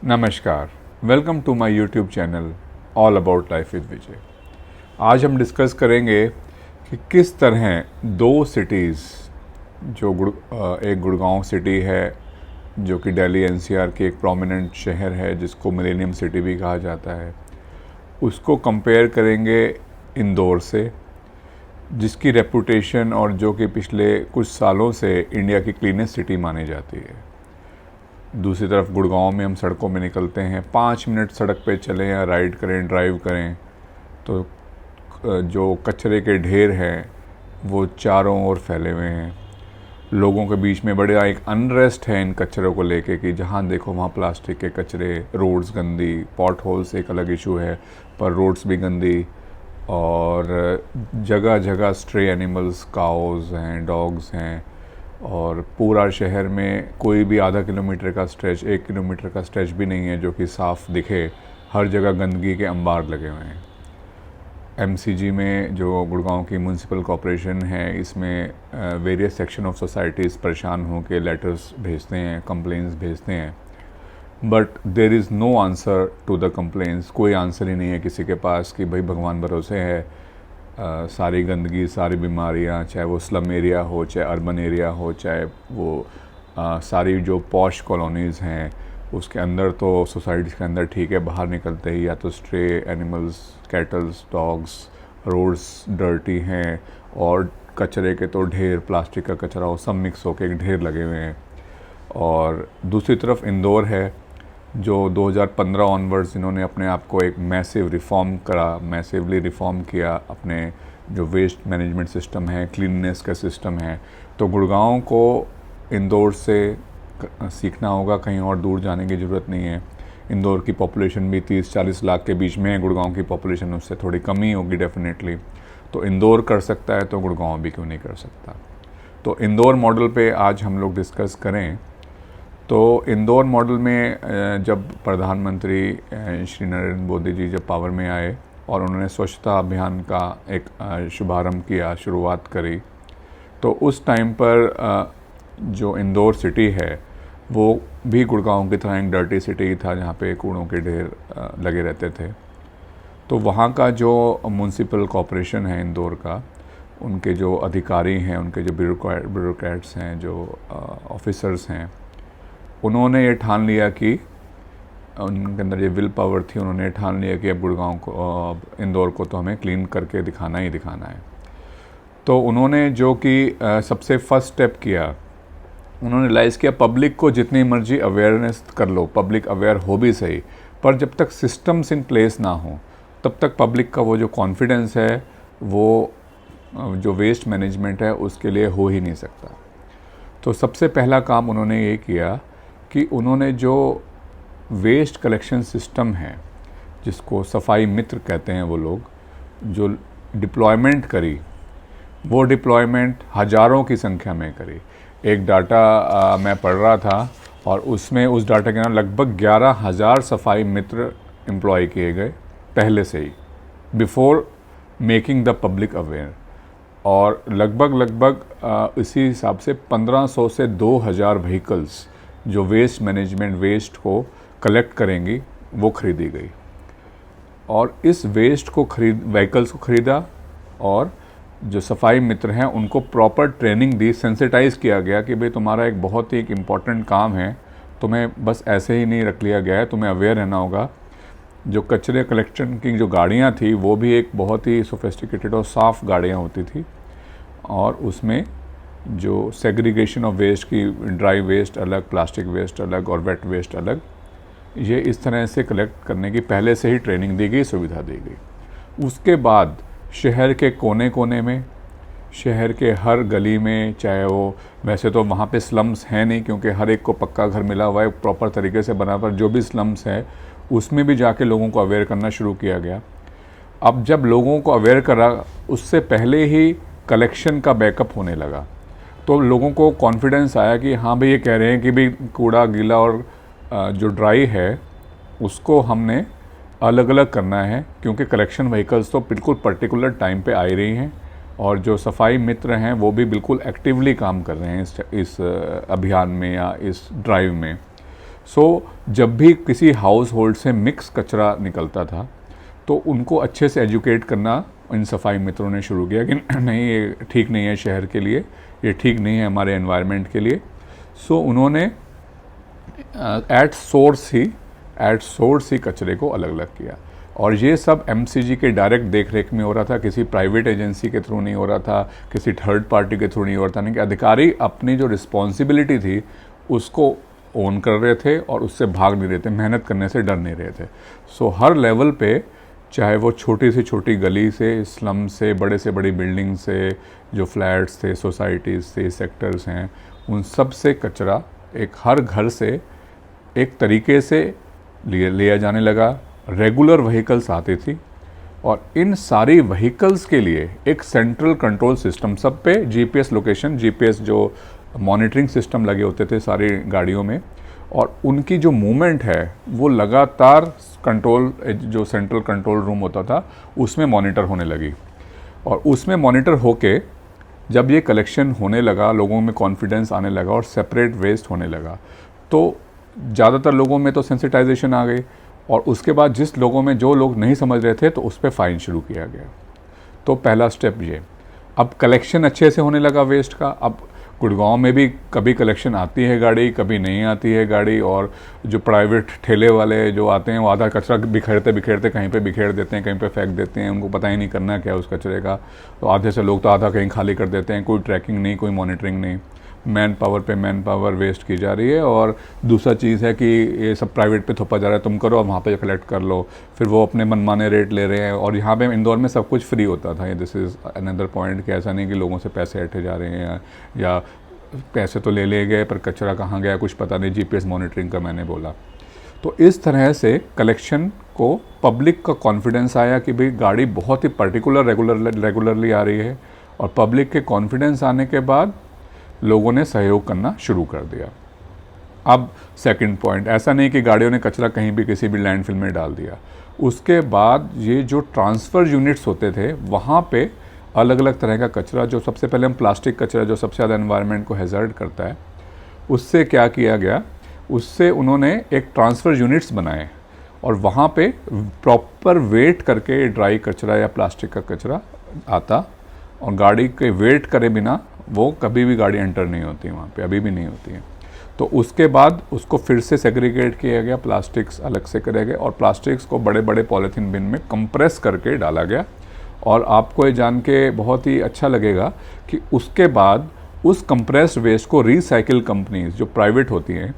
नमस्कार, welcome to my YouTube channel all about life with Vijay. आज हम डिस्कस करेंगे कि किस तरह दो सिटीज़ जो एक गुड़गांव सिटी है जो कि दिल्ली एनसीआर की एक प्रोमिनेंट शहर है जिसको मिलेनियम सिटी भी कहा जाता है, उसको कंपेयर करेंगे इंदौर से, जिसकी रेपुटेशन और जो कि पिछले कुछ सालों से इंडिया की क्लीनेस्ट सिटी मानी जाती है। दूसरी तरफ गुड़गांव में हम सड़कों में निकलते हैं, 5 मिनट सड़क पे चलें या राइड करें, ड्राइव करें तो जो कचरे के ढेर हैं वो चारों ओर फैले हुए हैं। लोगों के बीच में बड़ा एक अनरेस्ट है इन कचरों को लेके कि जहाँ देखो वहाँ प्लास्टिक के कचरे, रोड्स गंदी, पॉट होल्स एक अलग इशू है पर रोड्स भी गंदी, और जगह जगह स्ट्रे एनिमल्स, काउज हैं, डॉग्स हैं, और पूरा शहर में कोई भी आधा किलोमीटर का स्ट्रेच, 1 किलोमीटर का स्ट्रेच भी नहीं है जो कि साफ़ दिखे। हर जगह गंदगी के अंबार लगे हुए हैं। एमसीजी में जो गुड़गांव की म्यूनसिपल कॉरपोरेशन है, इसमें वेरियस सेक्शन ऑफ सोसाइटीज़ परेशान होकर लेटर्स भेजते हैं, कंप्लेंट्स भेजते हैं, but there is no answer to the complaints. कोई आंसर ही नहीं है किसी के पास कि भाई भगवान भरोसे है, सारी गंदगी, सारी बीमारियां, चाहे वो स्लम एरिया हो, चाहे अर्बन एरिया हो, चाहे वो सारी जो पॉश कॉलोनीज़ हैं उसके अंदर, तो सोसाइटीज़ के अंदर ठीक है, बाहर निकलते ही या तो stray animals, cattles, dogs, roads dirty हैं और कचरे के तो ढेर, प्लास्टिक का कचरा वो सब मिक्स होकर एक ढेर लगे हुए हैं। और दूसरी तरफ इंदौर है जो 2015 ऑनवर्ड्स इन्होंने अपने आप को एक मैसिवली रिफॉर्म किया, अपने जो वेस्ट मैनेजमेंट सिस्टम है, क्लीननेस का सिस्टम है। तो गुड़गांव को इंदौर से सीखना होगा, कहीं और दूर जाने की ज़रूरत नहीं है। इंदौर की पॉपुलेशन भी 30-40 लाख के बीच में है, गुड़गांव की पॉपुलेशन उससे थोड़ी कम ही होगी डेफिनेटली। तो इंदौर कर सकता है तो गुड़गांव भी क्यों नहीं कर सकता। तो इंदौर मॉडल पे आज हम लोग डिस्कस करें। तो इंदौर मॉडल में जब प्रधानमंत्री श्री नरेंद्र मोदी जी जब पावर में आए और उन्होंने स्वच्छता अभियान का एक शुभारंभ किया, शुरुआत करी, तो उस टाइम पर जो इंदौर सिटी है वो भी गुड़गांव की तरह एक डर्टी सिटी था जहाँ पे कूड़ों के ढेर लगे रहते थे। तो वहाँ का जो म्यूनसिपल कॉरपोरेशन है इंदौर का, उनके जो अधिकारी हैं, उनके जो ब्यूरोक्रेट्स हैं, जो ऑफिसर्स हैं, उन्होंने ये ठान लिया कि उनके अंदर ये विल पावर थी, उन्होंने ये ठान लिया कि अब गुड़गांव को, इंदौर को तो हमें क्लीन करके दिखाना ही दिखाना है। तो उन्होंने जो कि सबसे फर्स्ट स्टेप किया, उन्होंने रियलाइज़ किया पब्लिक को जितनी मर्जी अवेयरनेस कर लो, पब्लिक अवेयर हो भी सही, पर जब तक सिस्टम्स इन प्लेस ना हो तब तक पब्लिक का वो जो कॉन्फिडेंस है वो जो वेस्ट मैनेजमेंट है उसके लिए हो ही नहीं सकता। तो सबसे पहला काम उन्होंने ये किया कि उन्होंने जो वेस्ट कलेक्शन सिस्टम है, जिसको सफाई मित्र कहते हैं वो लोग, जो डिप्लॉयमेंट करी, वो डिप्लॉयमेंट हज़ारों की संख्या में करी। एक डाटा मैं पढ़ रहा था और उसमें उस डाटा के नाम लगभग 11,000 सफाई मित्र एम्प्लॉय किए गए पहले से ही, before making the public aware. और लगभग इसी हिसाब से 1500 से 2000 व्हीकल्स जो वेस्ट मैनेजमेंट, वेस्ट को कलेक्ट करेंगी, वो खरीदी गई। और इस वेस्ट को व्हीकल्स को ख़रीदा और जो सफाई मित्र हैं उनको प्रॉपर ट्रेनिंग दी, सेंसिटाइज़ किया गया कि भाई तुम्हारा एक बहुत ही एक इम्पॉर्टेंट काम है, तुम्हें बस ऐसे ही नहीं रख लिया गया है, तुम्हें अवेयर रहना होगा। जो कचरे कलेक्शन की जो गाड़ियाँ थी वो भी एक बहुत ही सोफिस्टिकेटेड और साफ़ गाड़ियाँ होती थी, और उसमें जो सेग्रीगेशन ऑफ वेस्ट की, ड्राई वेस्ट अलग, प्लास्टिक वेस्ट अलग और वेट वेस्ट अलग, ये इस तरह से कलेक्ट करने की पहले से ही ट्रेनिंग दी गई, सुविधा दी गई। उसके बाद शहर के कोने कोने में, शहर के हर गली में, चाहे वो, वैसे तो वहाँ पे स्लम्स हैं नहीं क्योंकि हर एक को पक्का घर मिला हुआ है प्रॉपर तरीके से बना, पर जो भी स्लम्स है उसमें भी जाके लोगों को अवेयर करना शुरू किया गया। अब जब लोगों को अवेयर करा, उससे पहले ही कलेक्शन का बैकअप होने लगा, तो लोगों को कॉन्फिडेंस आया कि हाँ भाई ये कह रहे हैं कि भाई कूड़ा गीला और जो ड्राई है उसको हमने अलग अलग करना है, क्योंकि कलेक्शन व्हीकल्स तो बिल्कुल पर्टिकुलर टाइम पे आ रही हैं और जो सफाई मित्र हैं वो भी बिल्कुल एक्टिवली काम कर रहे हैं इस अभियान में या इस ड्राइव में। सो जब भी किसी हाउस होल्ड से मिक्स कचरा निकलता था तो उनको अच्छे से एजुकेट करना इन सफाई मित्रों ने शुरू किया कि नहीं, ये ठीक नहीं है शहर के लिए, ये ठीक नहीं है हमारे एनवायरनमेंट के लिए। सो उन्होंने एट सोर्स ही कचरे को अलग अलग किया। और ये सब एमसीजी के डायरेक्ट देख रेख में हो रहा था, किसी प्राइवेट एजेंसी के थ्रू नहीं हो रहा था, किसी थर्ड पार्टी के थ्रू नहीं हो रहा था। नहीं कि अधिकारी अपनी जो रिस्पॉन्सिबिलिटी थी उसको ओन कर रहे थे और उससे भाग नहीं रहे थे, मेहनत करने से डर नहीं रहे थे। सो हर लेवल पे, चाहे वो छोटी से छोटी गली से, स्लम से, बड़े से बड़ी बिल्डिंग से, जो फ्लैट्स थे, सोसाइटीज़ थे, सेक्टर्स हैं, उन सब से कचरा एक हर घर से एक तरीके से लिया जाने लगा। रेगुलर व्हीकल्स आती थी और इन सारी व्हीकल्स के लिए एक सेंट्रल कंट्रोल सिस्टम, सब पे जीपीएस लोकेशन, जीपीएस जो मॉनिटरिंग सिस्टम लगे होते थे सारी गाड़ियों में, और उनकी जो मूवमेंट है वो लगातार कंट्रोल, जो सेंट्रल कंट्रोल रूम होता था उसमें मॉनिटर होने लगी। और उसमें मॉनिटर होके जब ये कलेक्शन होने लगा, लोगों में कॉन्फिडेंस आने लगा और सेपरेट वेस्ट होने लगा, तो ज़्यादातर लोगों में तो सेंसिटाइजेशन आ गई। और उसके बाद जिस लोगों में, जो लोग नहीं समझ रहे थे, तो उस पर फ़ाइन शुरू किया गया। तो पहला स्टेप ये। अब कलेक्शन अच्छे से होने लगा वेस्ट का। अब गुड़गांव में भी कभी कलेक्शन आती है गाड़ी, कभी नहीं आती है गाड़ी, और जो प्राइवेट ठेले वाले जो आते हैं वो आधा कचरा बिखेरते बिखेरते कहीं पे बिखेर देते हैं, कहीं पे फेंक देते हैं, उनको पता ही नहीं करना क्या उस कचरे का। तो आधे से लोग तो आधा कहीं खाली कर देते हैं, कोई ट्रैकिंग नहीं, कोई मॉनिटरिंग नहीं, मैन पावर पे मैन पावर वेस्ट की जा रही है। और दूसरा चीज़ है कि ये सब प्राइवेट पे थोपा जा रहा है, तुम करो और वहाँ पे कलेक्ट कर लो, फिर वो अपने मनमाने रेट ले रहे हैं। और यहाँ पे इंदौर में सब कुछ फ्री होता था। दिस इज़ अनदर पॉइंट कि ऐसा नहीं कि लोगों से पैसे हटे जा रहे हैं, या पैसे तो ले गए पर कचरा कहाँ गया कुछ पता नहीं, जीपीएस मॉनिटरिंग का मैंने बोला। तो इस तरह से कलेक्शन को पब्लिक का कॉन्फिडेंस आया कि भाई गाड़ी बहुत ही पर्टिकुलर रेगुलरली आ रही है, और पब्लिक के कॉन्फिडेंस आने के बाद लोगों ने सहयोग करना शुरू कर दिया। अब सेकंड पॉइंट, ऐसा नहीं कि गाड़ियों ने कचरा कहीं भी किसी भी लैंडफिल में डाल दिया। उसके बाद ये जो ट्रांसफ़र यूनिट्स होते थे वहाँ पे अलग अलग तरह का कचरा, जो सबसे पहले हम प्लास्टिक कचरा जो सबसे ज़्यादा एनवायरनमेंट को हैज़ार्ड करता है, उससे क्या किया गया, उससे उन्होंने एक ट्रांसफ़र यूनिट्स बनाए और वहाँ पे प्रॉपर वेट करके ड्राई कचरा या प्लास्टिक का कचरा आता, और गाड़ी के वेट करे बिना वो कभी भी गाड़ी एंटर नहीं होती वहाँ पे, अभी भी नहीं होती है। तो उसके बाद उसको फिर से सेग्रीगेट किया गया, प्लास्टिक्स अलग से करे गए, और प्लास्टिक्स को बड़े बड़े पॉलीथीन बिन में कंप्रेस करके डाला गया। और आपको ये जान के बहुत ही अच्छा लगेगा कि उसके बाद उस कंप्रेस्ड वेस्ट को रिसाइकिल कंपनीज जो प्राइवेट होती हैं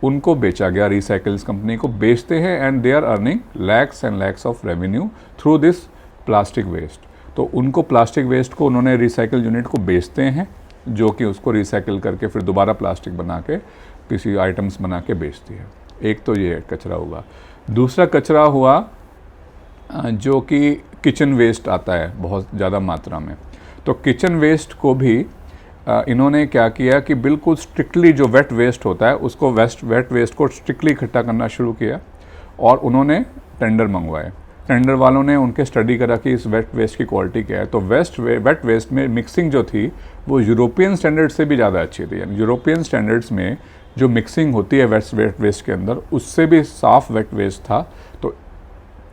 उनको बेचा गया, रिसाइकिल्स कंपनी को बेचते हैं, and they are earning lakhs and lakhs of revenue through this plastic waste. तो उनको प्लास्टिक वेस्ट को उन्होंने रिसाइकिल यूनिट को बेचते हैं, जो कि उसको रिसाइकिल करके फिर दोबारा प्लास्टिक बना के किसी आइटम्स बना के बेचती है। एक तो ये कचरा हुआ। दूसरा कचरा हुआ जो कि किचन वेस्ट आता है बहुत ज़्यादा मात्रा में। तो किचन वेस्ट को भी इन्होंने क्या किया कि बिल्कुल स्ट्रिक्टली जो वेट वेस्ट होता है उसको वेट वेस्ट को स्ट्रिक्टली इकट्ठा करना शुरू किया, और उन्होंने टेंडर मंगवाए। टेंडर वालों ने उनके स्टडी करा कि इस वेट वेस्ट की क्वालिटी क्या है। तो वेट वेस्ट में मिक्सिंग जो थी वो यूरोपियन स्टैंडर्ड से भी ज़्यादा अच्छी थी। यानी यूरोपियन स्टैंडर्ड्स में जो मिक्सिंग होती है वेट वेस्ट के अंदर, उससे भी साफ़ वेट वेस्ट था।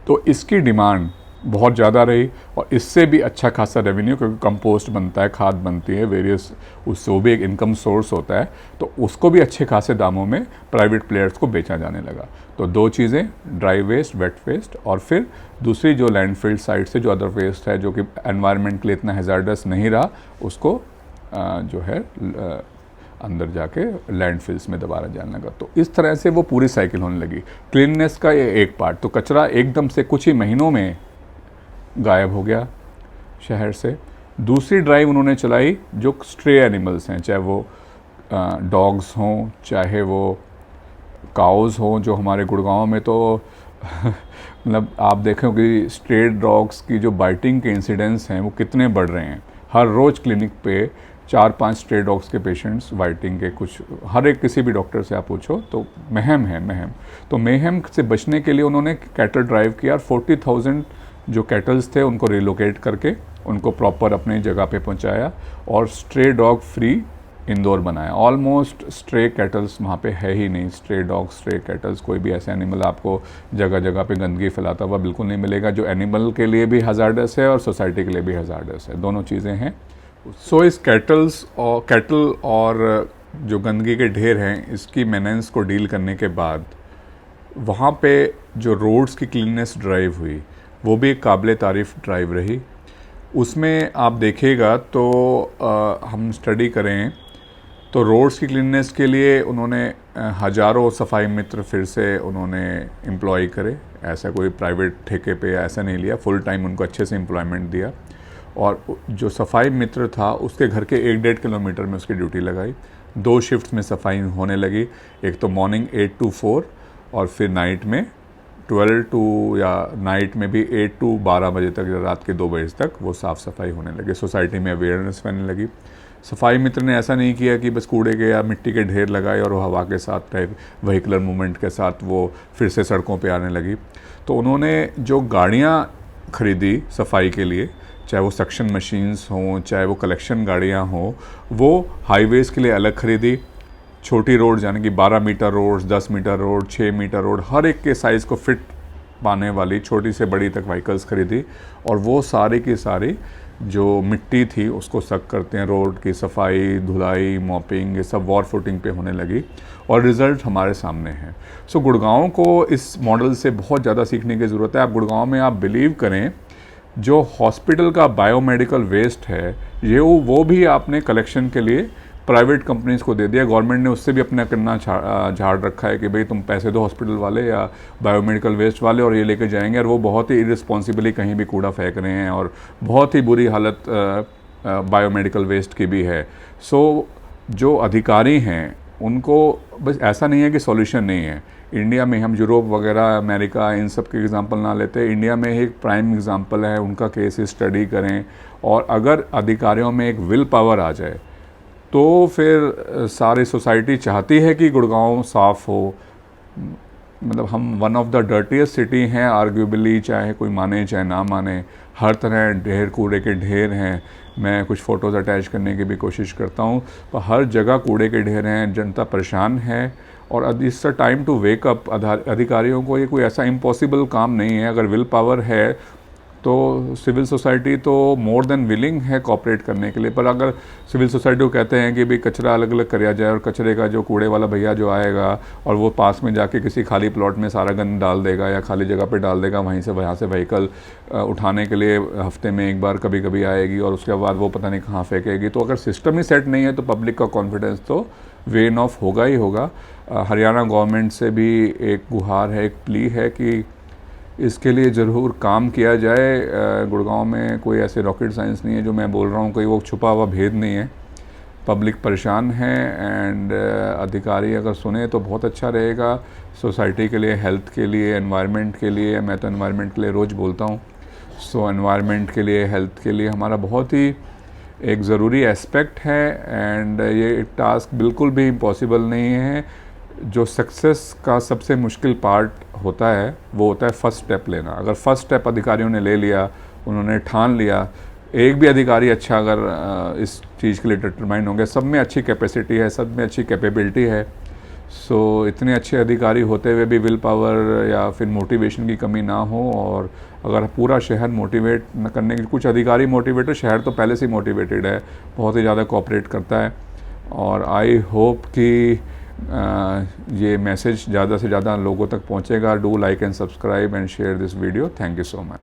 तो इसकी डिमांड बहुत ज़्यादा रही, और इससे भी अच्छा खासा रेवेन्यू, क्योंकि कंपोस्ट बनता है, खाद बनती है वेरियस, उससे वो भी एक इनकम सोर्स होता है, तो उसको भी अच्छे खासे दामों में प्राइवेट प्लेयर्स को बेचा जाने लगा। तो दो चीज़ें, ड्राई वेस्ट, वेट वेस्ट, और फिर दूसरी जो लैंडफिल साइड से जो अदर वेस्ट है जो कि एनवायरनमेंट के लिए इतना हैज़ार्डस नहीं रहा, उसको जो है अंदर जाके लैंडफिल्स में दोबारा जाने लगा। तो इस तरह से वो पूरी साइकिल होने लगी। क्लीननेस का ये एक पार्ट, तो कचरा एकदम से कुछ ही महीनों में गायब हो गया शहर से। दूसरी ड्राइव उन्होंने चलाई जो स्ट्रे एनिमल्स हैं, चाहे वो डॉग्स हों, चाहे वो काउज़ हों, जो हमारे गुड़गांव में तो मतलब आप देखें कि स्ट्रे डॉग्स की जो बाइटिंग के इंसिडेंट्स हैं वो कितने बढ़ रहे हैं। हर रोज़ क्लिनिक पे 4-5 स्ट्रे डॉग्स के पेशेंट्स बाइटिंग के, कुछ हर एक किसी भी डॉक्टर से आप पूछो तो महम है, महम। तो महम से बचने के लिए उन्होंने कैटल ड्राइव किया, और 40,000 जो कैटल्स थे उनको रिलोकेट करके उनको प्रॉपर अपनी जगह पे पहुंचाया, और स्ट्रे डॉग फ्री इंदौर बनाया। ऑलमोस्ट स्ट्रे कैटल्स वहाँ पे है ही नहीं, स्ट्रे डॉग्स, स्ट्रे कैटल्स, कोई भी ऐसा एनिमल आपको जगह जगह पे गंदगी फैलाता हुआ बिल्कुल नहीं मिलेगा, जो एनिमल के लिए भी हज़ार्डस है और सोसाइटी के लिए भी हज़ार्डस है, दोनों चीज़ें हैं। सो इस कैटल और जो गंदगी के ढेर हैं, इसकी मेनेंस को डील करने के बाद वहाँ पे जो रोड्स की क्लीननेस ड्राइव हुई, वो भी एक काबिल तारीफ़ ड्राइव रही। उसमें आप देखिएगा तो हम स्टडी करें तो रोड्स की क्लीननेस के लिए उन्होंने हज़ारों सफाई मित्र फिर से उन्होंने एम्प्लॉय करे। ऐसा कोई प्राइवेट ठेके पे ऐसा नहीं लिया, फुल टाइम उनको अच्छे से एम्प्लॉयमेंट दिया। और जो सफाई मित्र था उसके घर के 1-1.5 किलोमीटर में उसकी ड्यूटी लगाई। 2 शिफ्ट्स में सफाई होने लगी, एक तो मॉर्निंग 8 to 4 और फिर नाइट में 12 to या नाइट में भी 8 to 12 बजे तक या रात के 2 बजे तक वो साफ़ सफाई होने लगी। सोसाइटी में अवेयरनेस फैलने लगी। सफाई मित्र ने ऐसा नहीं किया कि बस कूड़े के या मिट्टी के ढेर लगाए और वो हवा के साथ व्हीकलर मूवमेंट के साथ वो फिर से सड़कों पे आने लगी। तो उन्होंने जो गाड़ियाँ खरीदी सफाई के लिए, चाहे वो सक्शन मशीन्स हों, चाहे वो कलेक्शन गाड़ियाँ हों, वो हाईवेज़ के लिए अलग खरीदी। छोटी रोड यानी कि 12 metre road, 10 metre road, 6 metre road, हर एक के साइज़ को फिट पाने वाली छोटी से बड़ी तक व्हीकल्स खरीदी। और वो सारी की सारी जो मिट्टी थी उसको सक करते हैं, रोड की सफाई, धुलाई, मॉपिंग, ये सब वॉर फुटिंग पे होने लगी और रिज़ल्ट हमारे सामने है। सो गुड़गांव को इस मॉडल से बहुत ज़्यादा सीखने की ज़रूरत है। आप गुड़गांव में आप बिलीव करें, जो हॉस्पिटल का बायोमेडिकल वेस्ट है ये वो भी आपने कलेक्शन के लिए प्राइवेट कंपनीज को दे दिया। गवर्नमेंट ने उससे भी अपना करना झाड़ रखा है कि भाई तुम पैसे दो हॉस्पिटल वाले या बायोमेडिकल वेस्ट वाले और ये लेके जाएंगे। और वो बहुत ही इरिस्पॉन्सिबली कहीं भी कूड़ा फेंक रहे हैं और बहुत ही बुरी हालत बायोमेडिकल वेस्ट की भी है। सो जो अधिकारी हैं उनको बस ऐसा नहीं है कि सॉल्यूशन नहीं है। इंडिया में हम यूरोप वगैरह, अमेरिका, इन सब के एग्जांपल ना लेते, इंडिया में एक प्राइम एग्जांपल है, उनका केस स्टडी करें। और अगर अधिकारियों में एक विल पावर आ जाए तो फिर सारी सोसाइटी चाहती है कि गुड़गांव साफ़ हो। मतलब हम one of the dirtiest city हैं आर्ग्यूबली, चाहे कोई माने चाहे ना माने, हर तरह ढेर, कूड़े के ढेर हैं। मैं कुछ फ़ोटोज़ अटैच करने की भी कोशिश करता हूँ, पर हर जगह कूड़े के ढेर हैं, जनता परेशान है। और it's a time to wake up. अधिकारियों को ये कोई ऐसा इम्पॉसिबल काम नहीं है। अगर विल पावर है तो सिविल सोसाइटी तो मोर देन विलिंग है कोऑपरेट करने के लिए। पर अगर सिविल सोसाइटी को कहते हैं कि भाई कचरा अलग अलग कराया जाए और कचरे का जो कूड़े वाला भैया जो आएगा और वो पास में जाके किसी खाली प्लॉट में सारा गंद डाल देगा या खाली जगह पे डाल देगा, वहाँ से व्हीकल उठाने के लिए हफ्ते में एक बार कभी कभी आएगी और उसके बाद वो पता नहीं कहाँ फेंकेगी। तो अगर सिस्टम ही सेट नहीं है तो पब्लिक का कॉन्फिडेंस तो वेन ऑफ होगा ही होगा। हरियाणा गवर्नमेंट से भी एक गुहार है, एक प्ली है कि इसके लिए ज़रूर काम किया जाए। गुड़गांव में कोई ऐसे रॉकेट साइंस नहीं है जो मैं बोल रहा हूँ, कोई वो छुपा हुआ भेद नहीं है। पब्लिक परेशान है एंड अधिकारी अगर सुने तो बहुत अच्छा रहेगा सोसाइटी के लिए, हेल्थ के लिए, एनवायरनमेंट के लिए। मैं तो एनवायरनमेंट के लिए रोज़ बोलता हूँ। सो एनवायरनमेंट के लिए, हेल्थ के लिए हमारा बहुत ही एक ज़रूरी एस्पेक्ट है एंड ये टास्क बिल्कुल भी इम्पॉसिबल नहीं है। जो सक्सेस का सबसे मुश्किल पार्ट होता है वो होता है फर्स्ट स्टेप लेना। अगर फर्स्ट स्टेप अधिकारियों ने ले लिया, उन्होंने ठान लिया, एक भी अधिकारी अच्छा अगर इस चीज़ के लिए डिटरमाइन होंगे, सब में अच्छी कैपेसिटी है, सब में अच्छी कैपेबिलिटी है। सो इतने अच्छे अधिकारी होते हुए भी विल पावर या फिर मोटिवेशन की कमी ना हो। और अगर पूरा शहर मोटिवेट न करने के, कुछ अधिकारी मोटिवेटेड, शहर तो पहले से ही मोटिवेटेड है, बहुत ही ज़्यादा कोऑपरेट करता है। और आई होप कि ये मैसेज ज़्यादा से ज़्यादा लोगों तक पहुँचेगा। Do like and subscribe and share this video. Thank you so much.